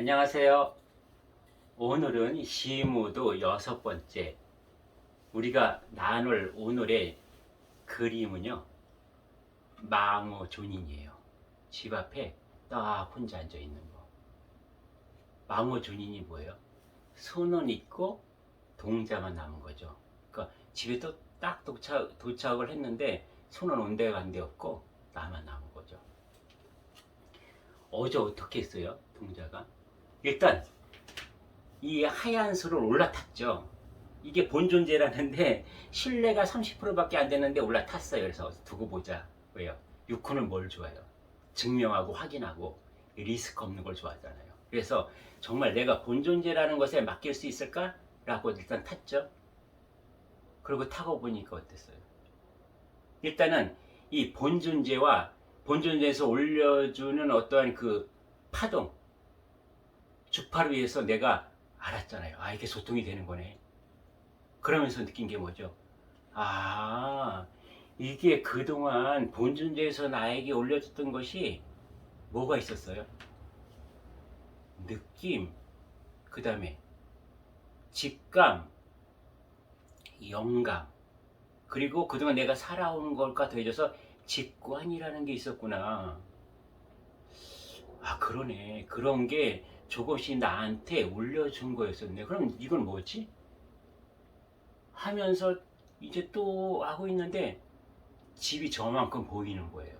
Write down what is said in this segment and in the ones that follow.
안녕하세요. 오늘은 시무도 6번째. 우리가 나눌 오늘의 그림은요, 망어존인이에요. 집 앞에 딱 혼자 앉아 있는 거. 망어존인이 뭐예요? 손은 있고 동자만 남은 거죠. 그러니까 집에 또 딱 도착을 했는데 손은 온데 간데 없고 나만 남은 거죠. 어제 어떻게 했어요? 동자가 일단 이 하얀 술을 올라탔죠. 이게 본존재라는데 신뢰가 30%밖에 안 되는데 올라탔어요. 그래서 두고 보자. 왜요? 유쿠는 뭘 좋아해요? 증명하고 확인하고 리스크 없는 걸 좋아하잖아요. 그래서 정말 내가 본존재라는 것에 맡길 수 있을까? 라고 일단 탔죠. 그리고 타고 보니까 어땠어요? 일단은 이 본존재와 본존재에서 올려주는 어떠한 그 파동, 주파를 위해서 내가 알았잖아요. 아, 이게 소통이 되는 거네. 그러면서 느낀 게 뭐죠? 아, 이게 그동안 본존재에서 나에게 올려줬던 것이 뭐가 있었어요? 느낌, 그 다음에 직감, 영감, 그리고 그동안 내가 살아온 것과 더해져서 직관이라는 게 있었구나. 아, 그러네. 그런 게 조금씩 나한테 올려준 거였었네. 그럼 이건 뭐지? 하면서 이제 또 하고 있는데 집이 저만큼 보이는 거예요.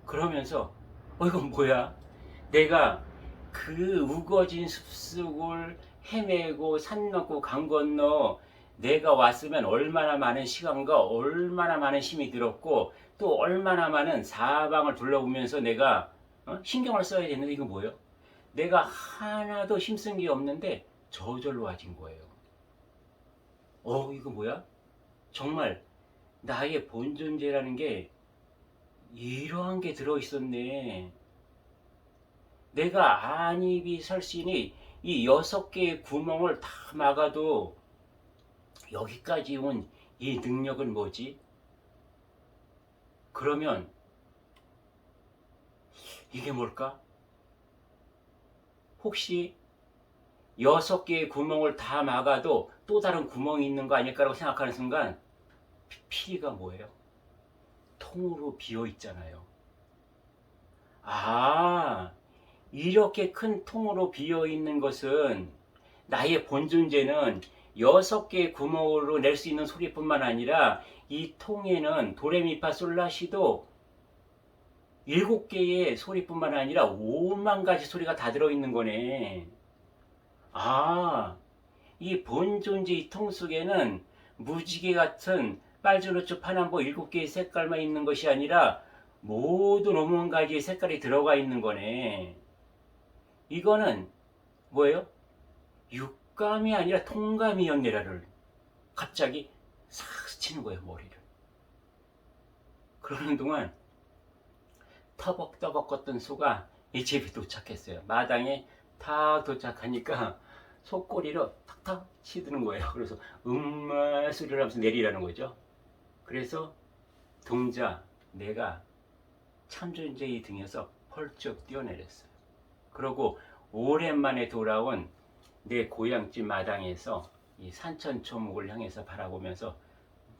그러면서 이건 뭐야? 내가 그 우거진 숲속을 헤매고 산 넘고 강 건너 내가 왔으면 얼마나 많은 시간과 얼마나 많은 힘이 들었고 또 얼마나 많은 사방을 둘러보면서 내가 신경을 써야 되는데 이거 뭐예요? 내가 하나도 힘쓴 게 없는데 저절로 와진 거예요. 이거 뭐야? 정말 나의 본존재라는 게 이러한 게 들어있었네. 내가 안입이 설신이 이 6개의 구멍을 다 막아도 여기까지 온 이 능력은 뭐지? 그러면 이게 뭘까? 혹시 6개의 구멍을 다 막아도 또 다른 구멍이 있는 거 아닐까라고 생각하는 순간 피리가 뭐예요? 통으로 비어 있잖아요. 아, 이렇게 큰 통으로 비어 있는 것은 나의 본존재는 6개의 구멍으로 낼 수 있는 소리뿐만 아니라 이 통에는 도레미파솔라시도 7개의 소리뿐만 아니라 5만 가지 소리가 다 들어있는 거네. 아, 이 본존재 이 통 속에는 무지개 같은 빨주노초 파남보 7개의 색깔만 있는 것이 아니라 모든 5만 가지의 색깔이 들어가 있는 거네. 이거는 뭐예요? 육감이 아니라 통감이었네라를 갑자기 싹 스치는 거예요, 머리를. 그러는 동안 터벅터벅 걷던 소가 이 집에 도착했어요. 마당에 탁 도착하니까 속꼬리로 탁탁 치드는 거예요. 그래서 소리를 하면서 내리라는 거죠. 그래서 동자, 내가 참존재의 등에서 펄쩍 뛰어내렸어요. 그러고 오랜만에 돌아온 내 고향집 마당에서 이 산천초목을 향해서 바라보면서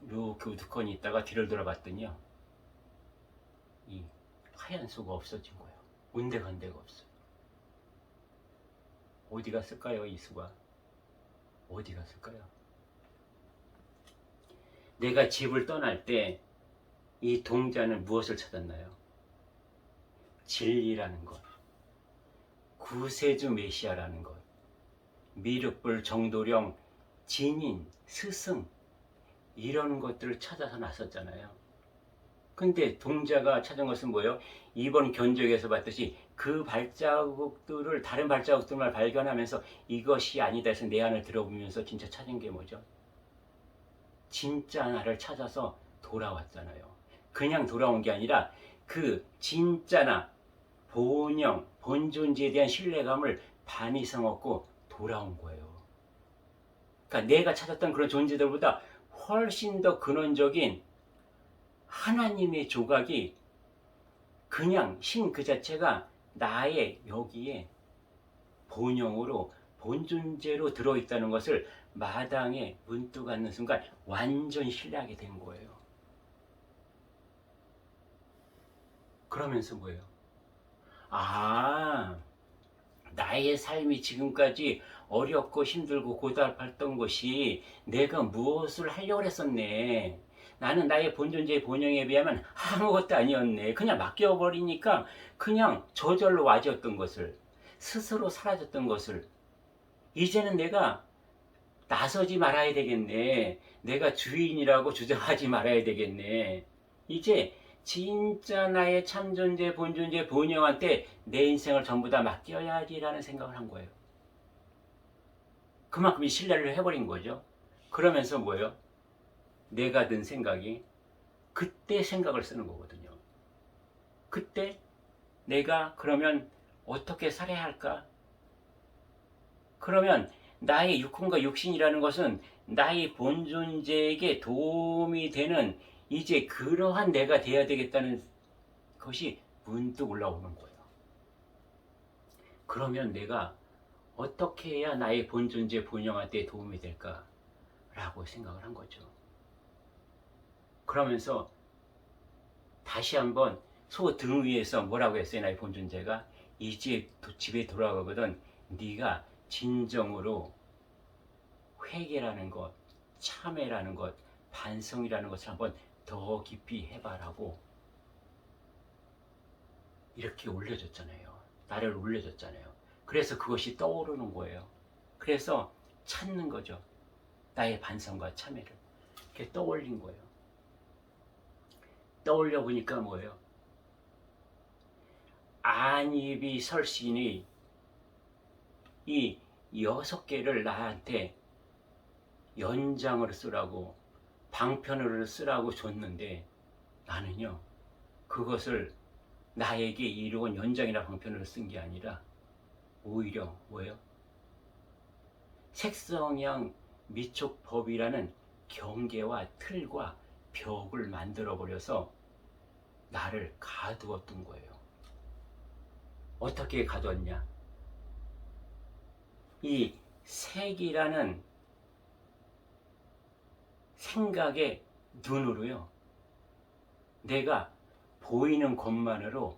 이렇게 우두커니 있다가 뒤를 돌아봤더니요, 이 하얀 소가 없어진 거예요. 온데간데가 없어요. 어디 갔을까요, 이 수가? 어디 갔을까요? 내가 집을 떠날 때 이 동자는 무엇을 찾았나요? 진리라는 것, 구세주 메시아라는 것, 미륵불 정도령 진인, 스승, 이런 것들을 찾아서 나섰잖아요. 근데 동자가 찾은 것은 뭐예요? 이번 견적에서 봤듯이 그 발자국들을 다른 발자국들만 발견하면서 이것이 아니다 해서 내 안을 들어보면서 진짜 찾은 게 뭐죠? 진짜 나를 찾아서 돌아왔잖아요. 그냥 돌아온 게 아니라 그 진짜나 본영, 본존재에 대한 신뢰감을 반 이상 얻고 돌아온 거예요. 그러니까 내가 찾았던 그런 존재들보다 훨씬 더 근원적인 하나님의 조각이 그냥 신 그 자체가 나의 여기에 본영으로 본존재로 들어있다는 것을 마당에 문득 앉는 순간 완전 신뢰하게 된 거예요. 그러면서 뭐예요? 아, 나의 삶이 지금까지 어렵고 힘들고 고달팠던 것이 내가 무엇을 하려고 했었네. 나는 나의 본존재의 본영에 비하면 아무것도 아니었네. 그냥 맡겨버리니까 그냥 저절로 와졌던 것을, 스스로 사라졌던 것을 이제는 내가 나서지 말아야 되겠네. 내가 주인이라고 주장하지 말아야 되겠네. 이제 진짜 나의 참존재, 본존재, 본영한테 내 인생을 전부 다 맡겨야지라는 생각을 한 거예요. 그만큼 이 신뢰를 해버린 거죠. 그러면서 뭐예요? 내가 든 생각이 그때 생각을 쓰는 거거든요. 그때 내가 그러면 어떻게 살아야 할까? 그러면 나의 육혼과 육신이라는 것은 나의 본존재에게 도움이 되는 이제 그러한 내가 돼야 되겠다는 것이 문득 올라오는 거예요. 그러면 내가 어떻게 해야 나의 본존재 본영한테 도움이 될까라고 생각을 한 거죠. 그러면서 다시 한번 소 등 위에서 뭐라고 했어요? 나의 본존재가 이제 집에 돌아가거든 네가 진정으로 회개라는 것, 참회라는 것, 반성이라는 것을 한번 더 깊이 해봐라고 이렇게 올려줬잖아요. 나를 올려줬잖아요. 그래서 그것이 떠오르는 거예요. 그래서 찾는 거죠. 나의 반성과 참회를. 이렇게 떠올린 거예요. 떠올려 보니까 뭐예요? 안입이 설신이 이 6개를 나한테 연장을 쓰라고 방편을 쓰라고 줬는데 나는요 그것을 나에게 이루은 연장이나 방편을 쓴 게 아니라 오히려 뭐예요? 색성향 미촉법이라는 경계와 틀과 벽을 만들어 버려서 나를 가두었던 거예요. 어떻게 가두었냐? 이 색이라는 생각의 눈으로요. 내가 보이는 것만으로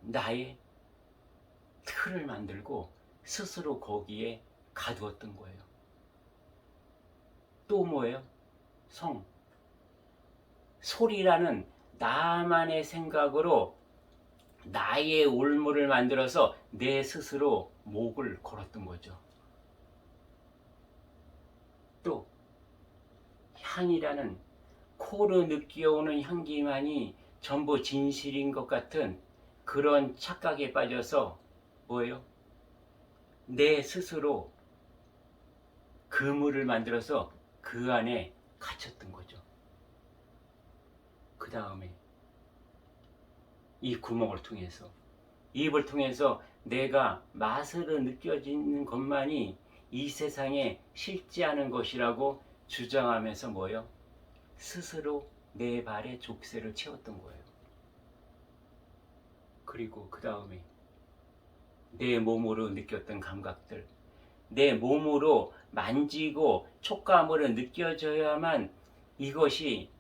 나의 틀을 만들고 스스로 거기에 가두었던 거예요. 또 뭐예요? 성. 소리라는 나만의 생각으로 나의 올무를 만들어서 내 스스로 목을 걸었던 거죠. 또 향이라는 코로 느껴오는 향기만이 전부 진실인 것 같은 그런 착각에 빠져서 뭐예요? 내 스스로 그물을 만들어서 그 안에 갇혔던 거죠. 그 다음에 이 구멍을 통해서 입을 통해서 내가 맛으로 느껴지는 것만이 이 세상에 실지 않은 것이라고 주장하면서 뭐예요? 스스로 내 발에 족쇄를 채웠던 거예요. 그리고 그 다음에 내 몸으로 느꼈던 감각들, 내 몸으로 만지고 촉감으로 느껴져야만 이것이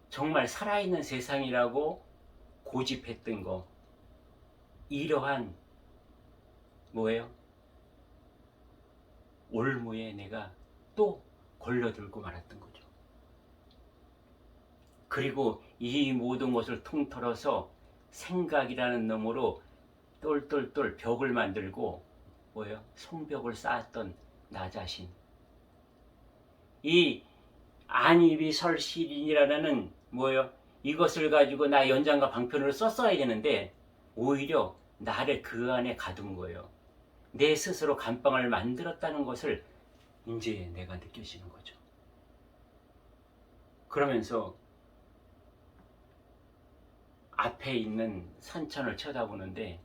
정말 살아있는 세상이라고 고집했던 거, 이러한 뭐예요? 올무에 내가 또 걸려들고 말았던 거죠. 그리고 이 모든 것을 통틀어서 생각이라는 놈으로 똘똘똘 벽을 만들고 뭐예요? 성벽을 쌓았던 나 자신. 이 안입이 설실인이라는 뭐예요? 이것을 가지고 나 연장과 방편으로 썼어야 되는데 오히려 나를 그 안에 가둔 거예요. 내 스스로 감방을 만들었다는 것을 이제 내가 느껴지는 거죠. 그러면서 앞에 있는 산천을 쳐다보는데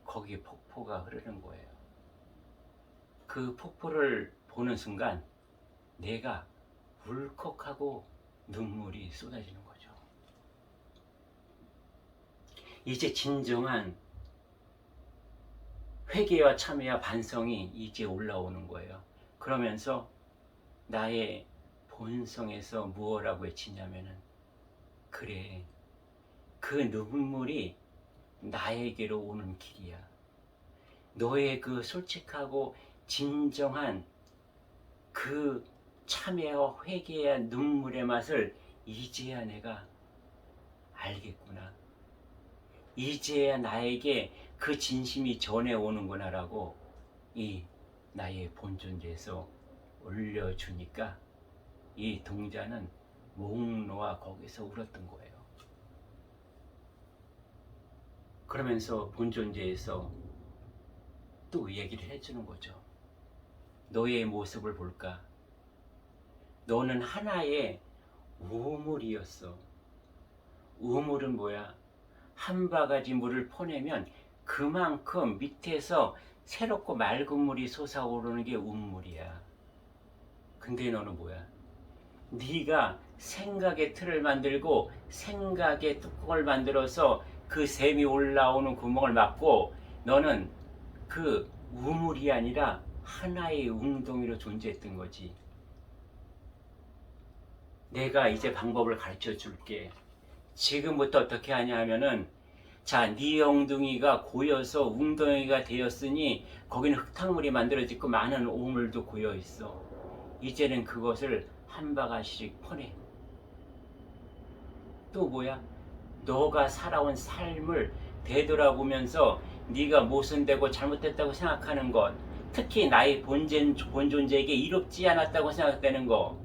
거기에 폭포가 흐르는 거예요. 그 폭포를 보는 순간 내가 울컥하고 눈물이 쏟아지는 거죠. 이제 진정한 회개와 참회와 반성이 이제 올라오는 거예요. 그러면서 나의 본성에서 무엇라고 외치냐면은, 그래, 그 눈물이 나에게로 오는 길이야. 너의 그 솔직하고 진정한 그 참회와 회개의 눈물의 맛을 이제야 내가 알겠구나. 이제야 나에게 그 진심이 전해오는구나 라고 이 나의 본존재에서 올려주니까 이 동자는 목 놓아 거기서 울었던 거예요. 그러면서 본존재에서 또 얘기를 해주는 거죠. 너의 모습을 볼까? 너는 하나의 우물이었어. 우물은 뭐야? 한 바가지 물을 퍼내면 그만큼 밑에서 새롭고 맑은 물이 솟아오르는 게 우물이야. 근데 너는 뭐야? 네가 생각의 틀을 만들고 생각의 뚜껑을 만들어서 그 샘이 올라오는 구멍을 막고, 너는 그 우물이 아니라 하나의 웅덩이로 존재했던 거지. 내가 이제 방법을 가르쳐 줄게. 지금부터 어떻게 하냐 하면은, 자, 네 엉덩이가 고여서 웅덩이가 되었으니 거기는 흙탕물이 만들어지고 많은 오물도 고여 있어. 이제는 그것을 한 바가지씩 퍼내. 또 뭐야? 너가 살아온 삶을 되돌아보면서 네가 모순되고 잘못됐다고 생각하는 것, 특히 나의 본존재에게 이롭지 않았다고 생각되는 거,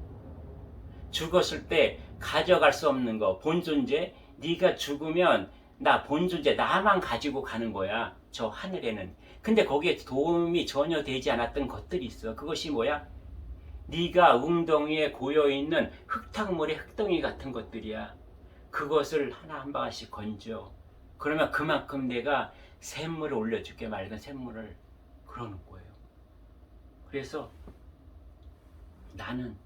죽었을 때 가져갈 수 없는 거, 본존재, 네가 죽으면 나 본존재 나만 가지고 가는 거야, 저 하늘에는. 근데 거기에 도움이 전혀 되지 않았던 것들이 있어. 그것이 뭐야? 네가 웅덩이에 고여있는 흙탕물의 흙덩이 같은 것들이야. 그것을 하나 한 바가지씩 건져. 그러면 그만큼 내가 샘물을 올려줄게, 맑은 샘물을. 그러는 거예요. 그래서 나는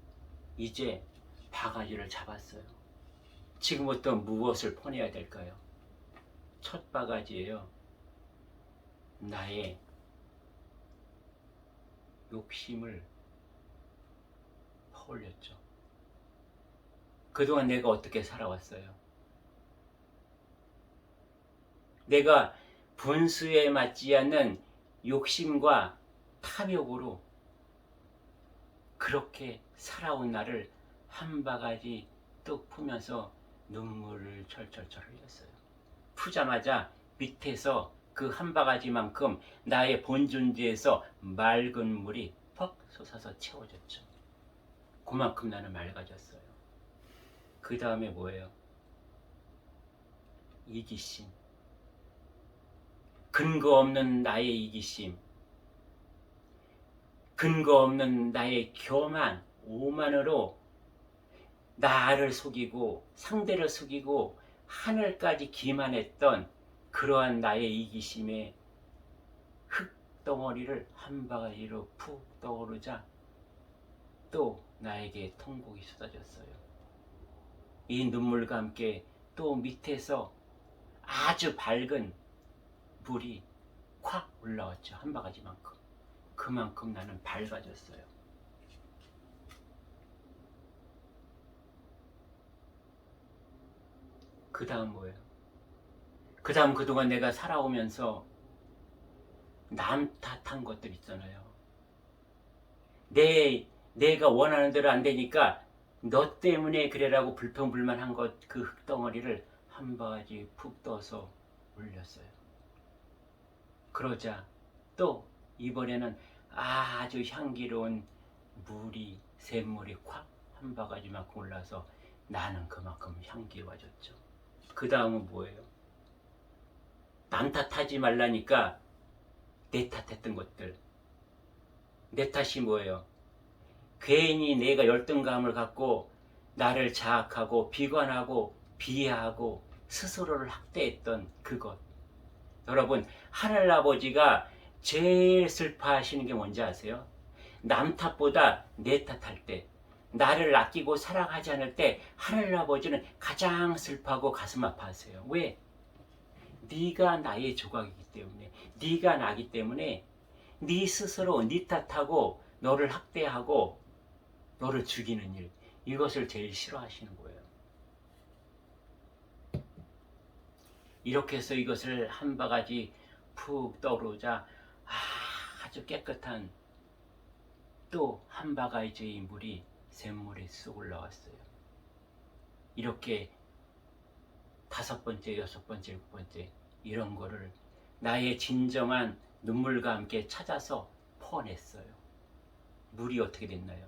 이제 바가지를 잡았어요. 지금부터 무엇을 퍼내야 될까요? 첫 바가지예요. 나의 욕심을 퍼올렸죠. 그동안 내가 어떻게 살아왔어요? 내가 분수에 맞지 않는 욕심과 탐욕으로 그렇게 살아온 나를 한 바가지 뚝 푸면서 눈물을 철철철 흘렸어요. 푸자마자 밑에서 그 한 바가지만큼 나의 본존재에서 맑은 물이 퍽 솟아서 채워졌죠. 그만큼 나는 맑아졌어요. 그 다음에 뭐예요? 이기심. 근거 없는 나의 이기심, 근거 없는 나의 교만, 오만으로 나를 속이고 상대를 속이고 하늘까지 기만했던 그러한 나의 이기심의 흙덩어리를 한 바가지로 푹 떠오르자 또 나에게 통곡이 쏟아졌어요. 이 눈물과 함께 또 밑에서 아주 밝은 물이 콱 올라왔죠. 한 바가지만큼. 그만큼 나는 밝아졌어요. 그 다음 뭐예요? 그 다음 그동안 내가 살아오면서 남 탓한 것들 있잖아요. 내가 원하는 대로 안 되니까 너 때문에 그래라고 불평불만한 것, 그 흙덩어리를 한 바가지 푹 떠서 올렸어요. 그러자 또 이번에는 아주 향기로운 물이, 샘물이 콱 한 바가지만큼 올라서 나는 그만큼 향기로워졌죠. 그 다음은 뭐예요? 남 탓하지 말라니까 내 탓했던 것들. 내 탓이 뭐예요? 괜히 내가 열등감을 갖고 나를 자학하고 비관하고 비하하고 스스로를 학대했던 그것. 여러분, 하늘아버지가 제일 슬퍼하시는 게 뭔지 아세요? 남 탓보다 내 탓할 때, 나를 아끼고 사랑하지 않을 때 하늘아버지는 가장 슬퍼하고 가슴 아파하세요. 왜? 네가 나의 조각이기 때문에, 네가 나기 때문에 네 스스로 네 탓하고 너를 학대하고 너를 죽이는 일, 이것을 제일 싫어하시는 거예요. 이렇게 해서 이것을 한 바가지 푹 떠오르자 아주 깨끗한 또 한 바가지의 물이 샘물에 쑥 올라왔어요. 이렇게 5번째, 6번째, 7번째 이런 거를 나의 진정한 눈물과 함께 찾아서 퍼냈어요. 물이 어떻게 됐나요?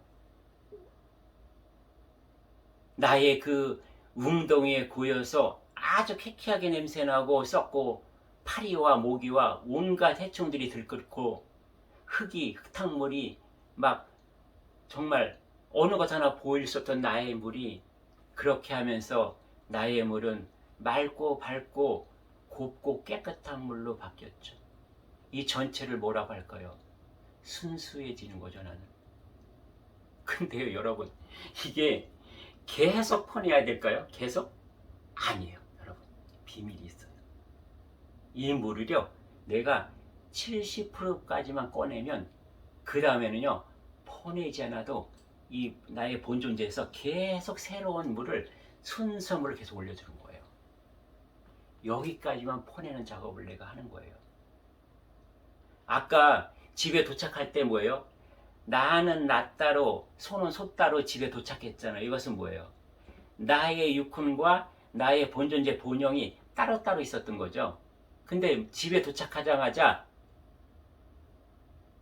나의 그 웅덩이에 고여서 아주 쾌쾌하게 냄새나고 썩고 파리와 모기와 온갖 해충들이 들끓고 흙탕물이 막 정말 어느 것 하나 보일 수 없던 나의 물이 그렇게 하면서 나의 물은 맑고 밝고 곱고 깨끗한 물로 바뀌었죠. 이 전체를 뭐라고 할까요? 순수해지는 거죠, 나는. 근데요, 여러분, 이게 계속 퍼내야 될까요? 계속? 아니에요, 여러분. 비밀이 있어요. 이 물을요, 내가 70%까지만 꺼내면 그 다음에는요, 퍼내지 않아도 이 나의 본존재에서 계속 새로운 물을 순서물을 계속 올려주는 거예요. 여기까지만 퍼내는 작업을 내가 하는 거예요. 아까 집에 도착할 때 뭐예요? 나는 나 따로, 소는 소 따로 집에 도착했잖아요. 이것은 뭐예요? 나의 육훈과 나의 본존재 본영이 따로따로 있었던 거죠. 근데 집에 도착하자마자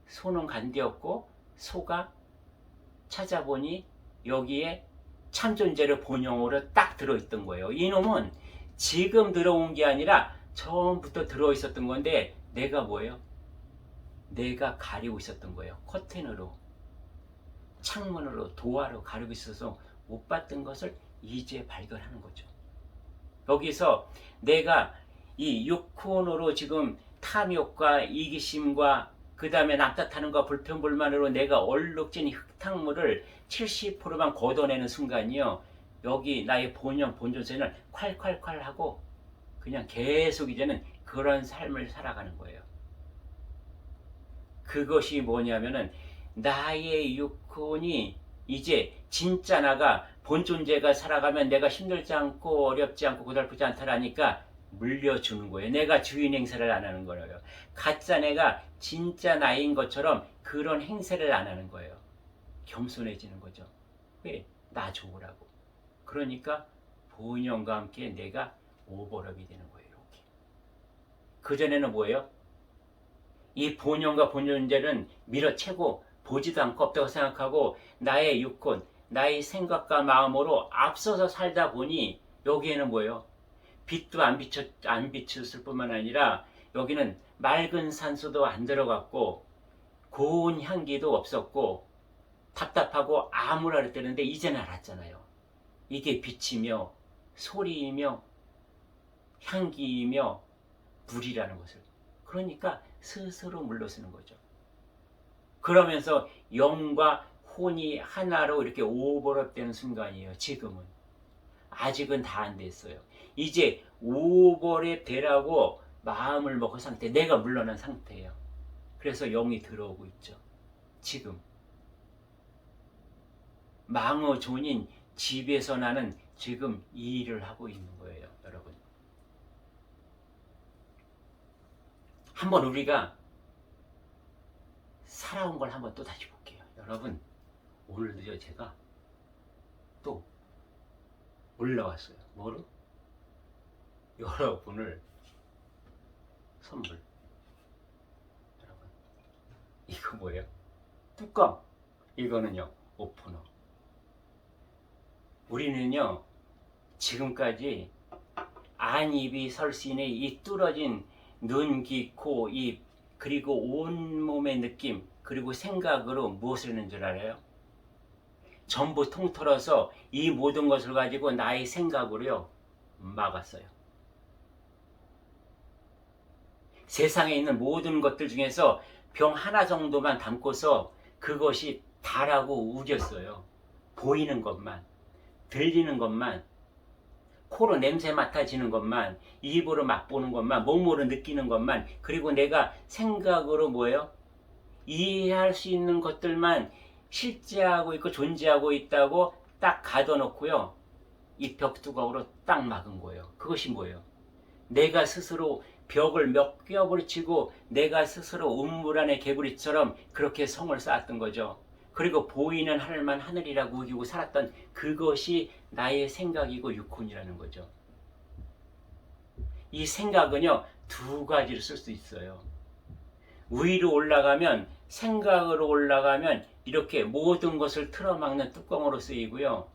소는 간디었고 소가 찾아보니 여기에 참존재를 본영으로 딱 들어있던 거예요. 이놈은 지금 들어온 게 아니라 처음부터 들어있었던 건데 내가 뭐예요? 내가 가리고 있었던 거예요. 커튼으로, 창문으로, 도화로 가리고 있어서 못 봤던 것을 이제 발견하는 거죠. 여기서 내가 이 육혼으로 지금 탐욕과 이기심과 그 다음에 낙tat하는 것 불평불만으로 내가 얼룩진 흙탕물을 70%만 걷어내는 순간이요. 여기 나의 본영, 본존세는 콸콸콸 하고 그냥 계속 이제는 그런 삶을 살아가는 거예요. 그것이 뭐냐면은 나의 육혼이 이제 진짜 나가 본존재가 살아가면 내가 힘들지 않고 어렵지 않고 고달프지 않다라니까 물려주는 거예요. 내가 주인 행세를 안 하는 거예요. 가짜 내가 진짜 나인 것처럼 그런 행세를 안 하는 거예요. 겸손해지는 거죠. 왜? 나 좋으라고. 그러니까 본영과 함께 내가 오버랩이 되는 거예요. 이렇게. 그전에는 뭐예요? 이 본영과 본존재는 밀어채고 보지도 않고 없다고 생각하고 나의 육혼, 나의 생각과 마음으로 앞서서 살다 보니 여기에는 뭐예요? 빛도 안 비쳤을 뿐만 아니라 여기는 맑은 산소도 안 들어갔고 고운 향기도 없었고 답답하고 암울할 때는데 이제는 알았잖아요. 이게 빛이며 소리이며 향기이며 물이라는 것을. 그러니까 스스로 물러서는 거죠. 그러면서 영과 혼이 하나로 이렇게 오버랩 되는 순간이에요. 지금은. 아직은 다 안 됐어요. 이제 오버랩 되라고 마음을 먹은 상태, 내가 물러난 상태예요. 그래서 영이 들어오고 있죠. 지금. 망어존인 집에서 나는 지금 이 일을 하고 있는 거예요. 여러분. 한번 우리가 살아온 걸 한번 또 다시 볼게요. 여러분, 오늘도요, 제가 또 올라왔어요. 뭐로? 여러분을 선물. 여러분, 이거 뭐예요? 뚜껑. 이거는요, 오프너. 우리는요, 지금까지 안, 입이 설 수 있는 이 뚫어진 눈, 귀, 코, 입, 그리고 온몸의 느낌, 그리고 생각으로 무엇을 했는 줄 알아요? 전부 통틀어서 이 모든 것을 가지고 나의 생각으로요, 막았어요. 세상에 있는 모든 것들 중에서 병 하나 정도만 담고서 그것이 다라고 우겼어요. 보이는 것만, 들리는 것만, 코로 냄새 맡아지는 것만, 입으로 맛보는 것만, 몸으로 느끼는 것만, 그리고 내가 생각으로 뭐예요? 이해할 수 있는 것들만 실제하고 있고 존재하고 있다고 딱 가둬놓고요. 이 벽두각으로 딱 막은 거예요. 그것이 뭐예요? 내가 스스로 벽을 몇 겹을 치고 내가 스스로 우물 안의 개구리처럼 그렇게 성을 쌓았던 거죠. 그리고 보이는 하늘만 하늘이라고 우기고 살았던 그것이 나의 생각이고 육혼이라는 거죠. 이 생각은요, 두 가지로 쓸 수 있어요. 위로 올라가면, 생각으로 올라가면 이렇게 모든 것을 틀어막는 뚜껑으로 쓰이고요.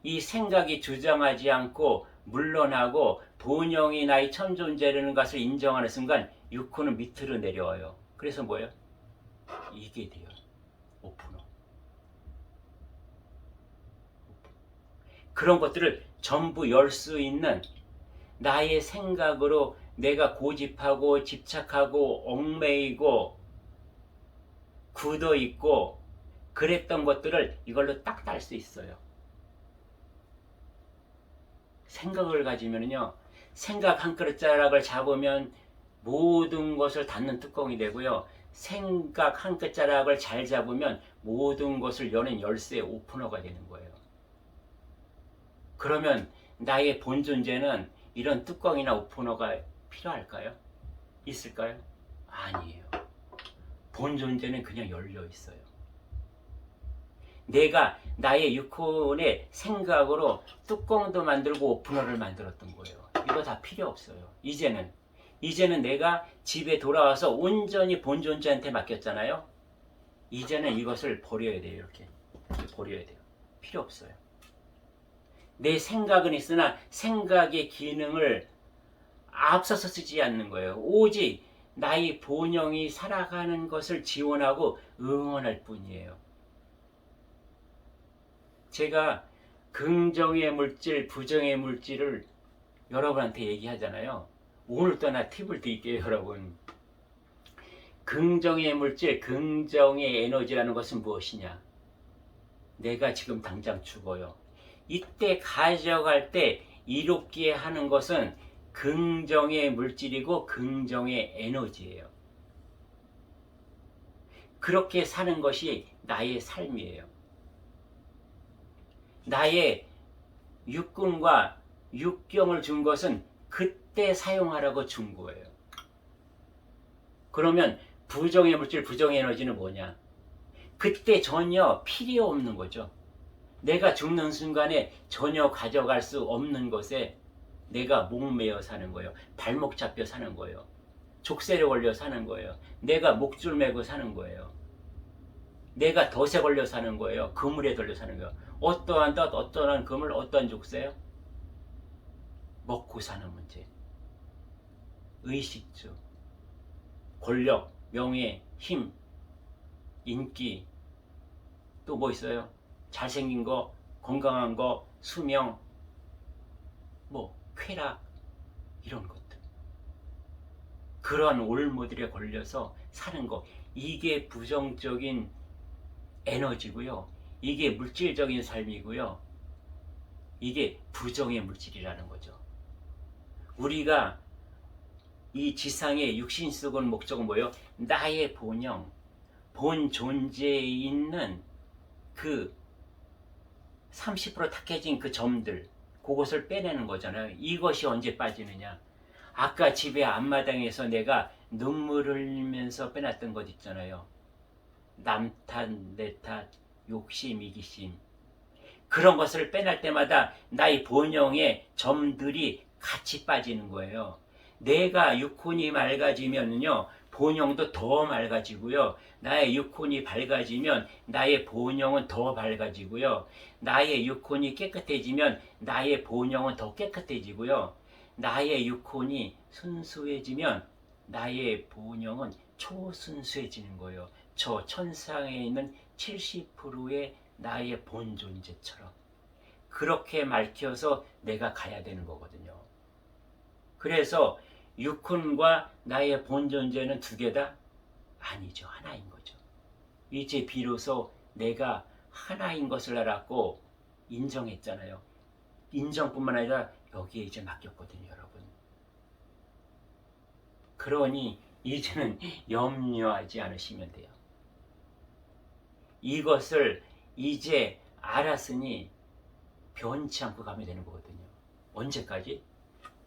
이 생각이 주장하지 않고 물러나고 본영이 나의 천 존재라는 것을 인정하는 순간 육혼은 밑으로 내려와요. 그래서 뭐예요? 이게 돼요. 오픈어. 그런 것들을 전부 열 수 있는, 나의 생각으로 내가 고집하고 집착하고 얽매이고 굳어있고 그랬던 것들을 이걸로 딱 딸 수 있어요. 생각을 가지면요, 생각 한 그릇자락을 잡으면 모든 것을 닫는 뚜껑이 되고요, 생각 한 끝자락을 잘 잡으면 모든 것을 여는 열쇠 오프너가 되는 거예요. 그러면 나의 본 존재는 이런 뚜껑이나 오프너가 필요할까요? 있을까요? 아니에요. 본 존재는 그냥 열려 있어요. 내가 나의 육혼의 생각으로 뚜껑도 만들고 오프너를 만들었던 거예요. 이거 다 필요 없어요. 이제는 내가 집에 돌아와서 온전히 본 존재한테 맡겼잖아요. 이제는 이것을 버려야 돼요. 이렇게 버려야 돼요. 필요 없어요. 내 생각은 있으나 생각의 기능을 앞서서 쓰지 않는 거예요. 오직 나의 본영이 살아가는 것을 지원하고 응원할 뿐이에요. 제가 긍정의 물질, 부정의 물질을 여러분한테 얘기하잖아요. 오늘도 하나 팁을 드릴게요, 여러분. 긍정의 물질, 긍정의 에너지라는 것은 무엇이냐? 내가 지금 당장 죽어요. 이때 가져갈 때 이롭게 하는 것은 긍정의 물질이고 긍정의 에너지예요. 그렇게 사는 것이 나의 삶이에요. 나의 육군과 육경을 준 것은 그때 사용하라고 준 거예요. 그러면 부정의 물질, 부정의 에너지는 뭐냐? 그때 전혀 필요 없는 거죠. 내가 죽는 순간에 전혀 가져갈 수 없는 것에 내가 목매어 사는 거예요. 발목 잡혀 사는 거예요. 족쇄를 걸려 사는 거예요. 내가 목줄 매고 사는 거예요. 내가 덫에 걸려 사는 거예요. 그물에 걸려 사는 거예요. 어떠한 덫, 어떠한 그물, 어떠한 족쇄요? 먹고 사는 문제. 의식주, 권력, 명예, 힘, 인기, 또 뭐 있어요? 잘생긴 거, 건강한 거, 수명, 뭐 쾌락, 이런 것들. 그러한 올무들에 걸려서 사는 거. 이게 부정적인 에너지고요. 이게 물질적인 삶이고요. 이게 부정의 물질이라는 거죠. 우리가 이 지상의 육신 속은 목적은 뭐예요? 나의 본영, 본 존재에 있는 그 30% 탁해진 그 점들, 그것을 빼내는 거잖아요. 이것이 언제 빠지느냐? 아까 집에 앞마당에서 내가 눈물을 흘리면서 빼놨던 것 있잖아요. 남 탓, 내 탓, 욕심, 이기심. 그런 것을 빼낼 때마다 나의 본영의 점들이 같이 빠지는 거예요. 내가 육혼이 맑아지면요, 본영도 더 맑아지고요. 나의 육혼이 밝아지면 나의 본영은 더 밝아지고요. 나의 육혼이 깨끗해지면 나의 본영은 더 깨끗해지고요. 나의 육혼이 순수해지면 나의 본영은 초순수해지는 거예요. 저 천상에 있는 70%의 나의 본 존재처럼. 그렇게 맑혀서 내가 가야 되는 거거든요. 그래서 육혼과 나의 본 존재는 두 개다? 아니죠. 하나인 거죠. 이제 비로소 내가 하나인 것을 알았고 인정했잖아요. 인정뿐만 아니라 여기에 이제 맡겼거든요, 여러분. 그러니 이제는 염려하지 않으시면 돼요. 이것을 이제 알았으니 변치 않고 가면 되는 거거든요. 언제까지?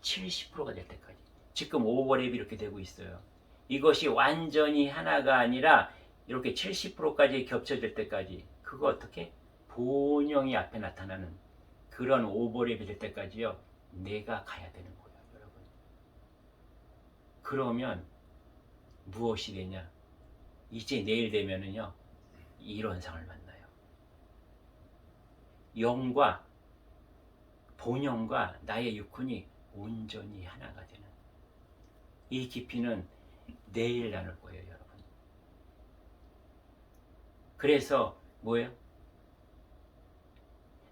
70%가 될 때까지. 지금 오버랩이 이렇게 되고 있어요. 이것이 완전히 하나가 아니라 이렇게 70%까지 겹쳐질 때까지, 그거 어떻게? 본영이 앞에 나타나는 그런 오버랩이 될 때까지요, 내가 가야 되는 거예요, 여러분. 그러면 무엇이 되냐? 이제 내일 되면은요, 이런 상을 만나요. 영과 본영과 나의 육혼이 온전히 하나가 되는 이 깊이는 내일 나눌 거예요, 여러분. 그래서 뭐예요?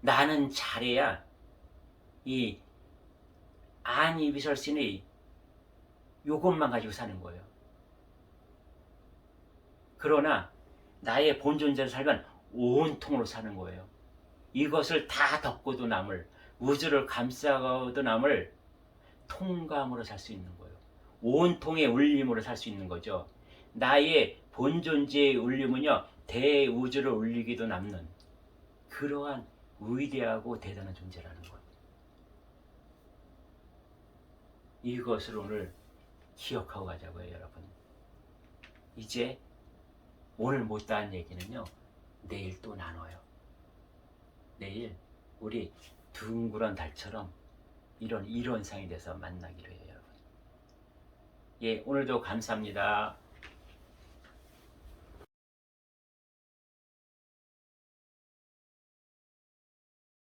나는 잘해야 이 아니 비설신의 요것만 가지고 사는 거예요. 그러나 나의 본존재를 살면 온통으로 사는 거예요. 이것을 다 덮고도 남을, 우주를 감싸고도 남을 통감으로 살 수 있는 거예요. 온통의 울림으로 살 수 있는 거죠. 나의 본존재의 울림은요, 대우주를 울리기도 남는 그러한 위대하고 대단한 존재라는 거예요. 이것을 오늘 기억하고 가자고요, 여러분. 이제 오늘 못다한 얘기는요, 내일 또 나눠요. 내일 우리 둥그런 달처럼 이런 이론상이 돼서 만나기로 해요, 여러분. 예, 오늘도 감사합니다.